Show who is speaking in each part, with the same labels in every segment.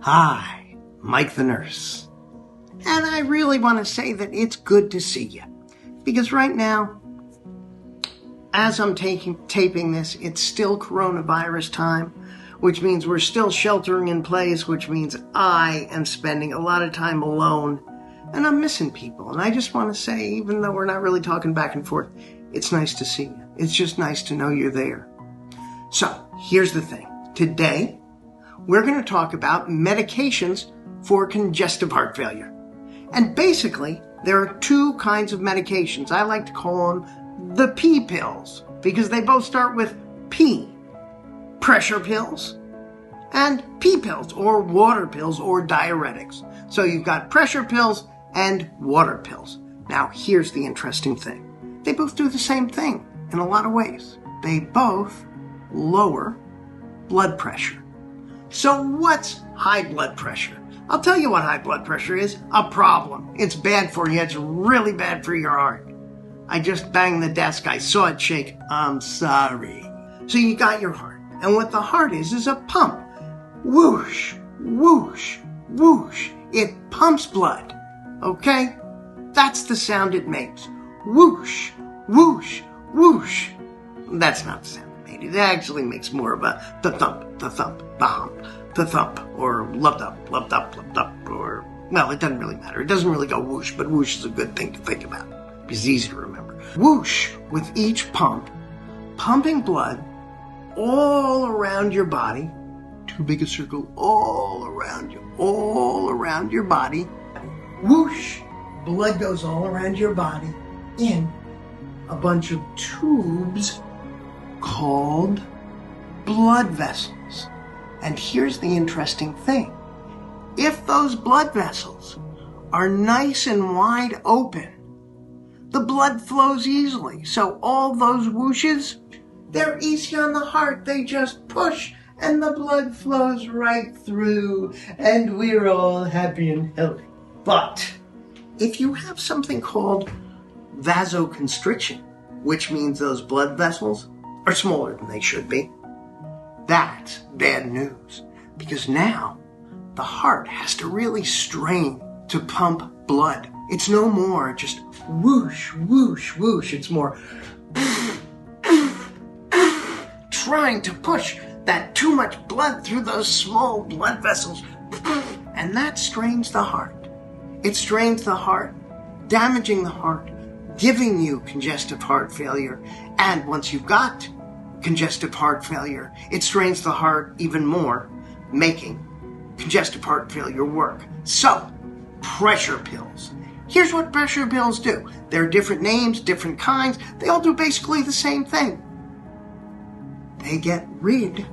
Speaker 1: Hi, Mike the nurse. And I really want to say that it's good to see you. Because right now, as I'm taping this, it's still coronavirus time, which means we're still sheltering in place, which means I am spending a lot of time alone, and I'm missing people. And I just want to say, even though we're not really talking back and forth, it's nice to see you. It's just nice to know you're there. So, here's the thing. Today, we're going to talk about medications for congestive heart failure. And basically, there are two kinds of medications. I like to call them the P pills, because they both start with P. Pressure pills and P pills, or water pills, or diuretics. So you've got pressure pills and water pills. Now, here's the interesting thing. They both do the same thing in a lot of ways. They both lower blood pressure. So what's high blood pressure? I'll tell you what high blood pressure is. A problem. It's bad for you. It's really bad for your heart. I just banged the desk. I saw it shake. I'm sorry. So you got your heart. And what the heart is a pump. Whoosh, whoosh, whoosh. It pumps blood. Okay? That's the sound it makes. Whoosh, whoosh, whoosh. That's not the sound. It actually makes more of a the thump, the hump, the thump, or lub up, or, well, it doesn't really matter. It doesn't really go whoosh, but whoosh is a good thing to think about. It's easy to remember. Whoosh, with each pump, pumping blood all around your body, too big a circle, all around your body. Whoosh, blood goes all around your body in a bunch of tubes called blood vessels. And here's the interesting thing. If those blood vessels are nice and wide open, the blood flows easily. So all those whooshes, they're easy on the heart. They just push and the blood flows right through and we're all happy and healthy. But if you have something called vasoconstriction, which means those blood vessels are smaller than they should be, that's bad news, because now the heart has to really strain to pump blood. It's no more just whoosh, whoosh, whoosh. It's more trying to push that too much blood through those small blood vessels, and that strains the heart. It strains the heart, damaging the heart, giving you congestive heart failure. And once you've got congestive heart failure, it strains the heart even more, making congestive heart failure work. So, pressure pills. Here's what pressure pills do. There are different names, different kinds. They all do basically the same thing. They get rid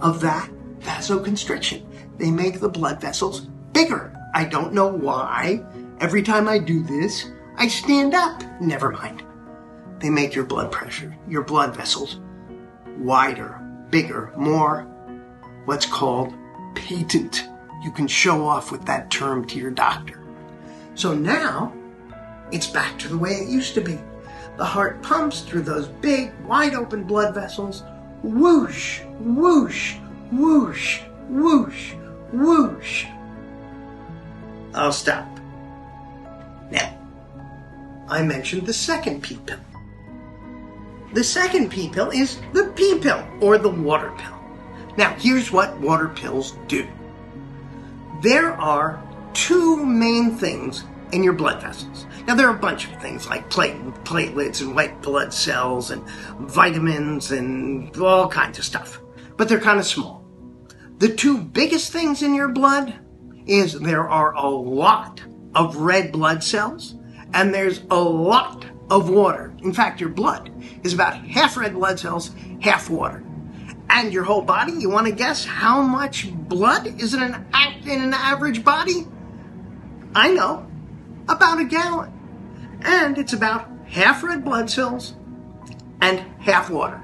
Speaker 1: of that vasoconstriction. They make the blood vessels bigger. I don't know why. Every time I do this, I stand up. Never mind. They make your blood pressure, your blood vessels, wider, bigger, more what's called patent. You can show off with that term to your doctor. So now, it's back to the way it used to be. The heart pumps through those big, wide open blood vessels. Whoosh, whoosh, whoosh, whoosh, whoosh. I'll stop. Now, I mentioned the second P pill. The second P pill is the P pill, or the water pill. Now, here's what water pills do. There are two main things in your blood vessels. Now, there are a bunch of things like platelets and white blood cells and vitamins and all kinds of stuff, but they're kind of small. The two biggest things in your blood is there are a lot of red blood cells and there's a lot of water. In fact, your blood is about half red blood cells, half water. And your whole body, you want to guess how much blood is in an average body? I know, about a gallon. And it's about half red blood cells and half water.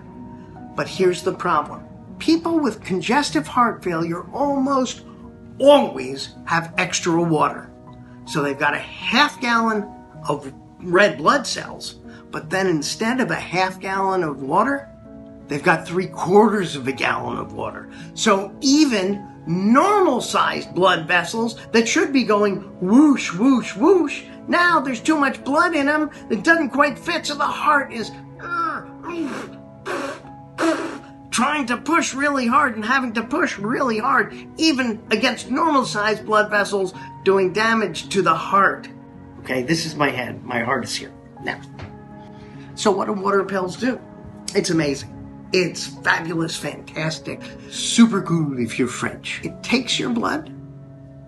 Speaker 1: But here's the problem. People with congestive heart failure almost always have extra water. So they've got a half gallon of red blood cells, but then instead of a half gallon of water, they've got 3/4 of a gallon of water. So even normal-sized blood vessels that should be going whoosh, whoosh, whoosh. Now there's too much blood in them that doesn't quite fit, so the heart is trying to push really hard and having to push really hard, even against normal-sized blood vessels, doing damage to the heart. Okay, this is my head. My heart is here. Now, so what do water pills do? It's amazing. It's fabulous, fantastic, super cool if you're French. It takes your blood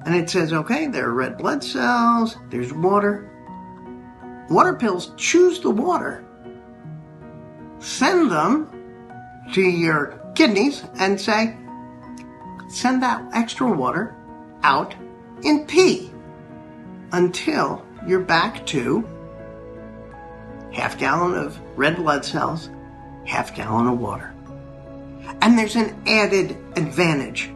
Speaker 1: and it says, okay, there are red blood cells, there's water. Water pills choose the water, send them to your kidneys and say, send that extra water out in pee until you're back to half gallon of red blood cells, half gallon of water. And there's an added advantage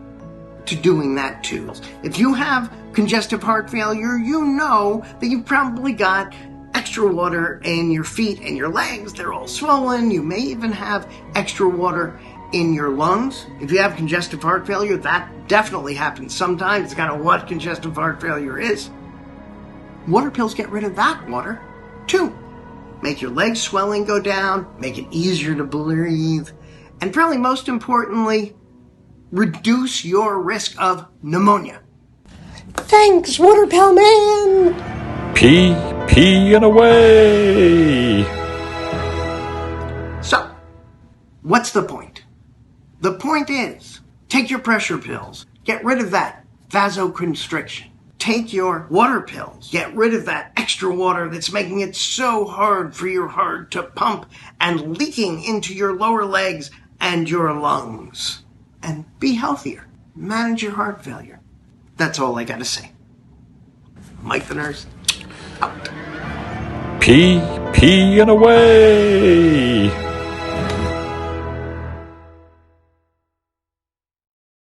Speaker 1: to doing that too. If you have congestive heart failure, you know that you've probably got extra water in your feet and your legs. They're all swollen. You may even have extra water in your lungs. If you have congestive heart failure, that definitely happens sometimes. It's kind of what congestive heart failure is. Water pills get rid of that water too. Make your leg swelling go down, make it easier to breathe, and probably most importantly, reduce your risk of pneumonia. Thanks, Water Pill Man!
Speaker 2: Pee and away!
Speaker 1: So, what's the point? The point is, take your pressure pills, get rid of that vasoconstriction. Take your water pills, get rid of that extra water that's making it so hard for your heart to pump and leaking into your lower legs and your lungs. And be healthier. Manage your heart failure. That's all I gotta say. Mike the Nurse, out.
Speaker 2: Pee and away!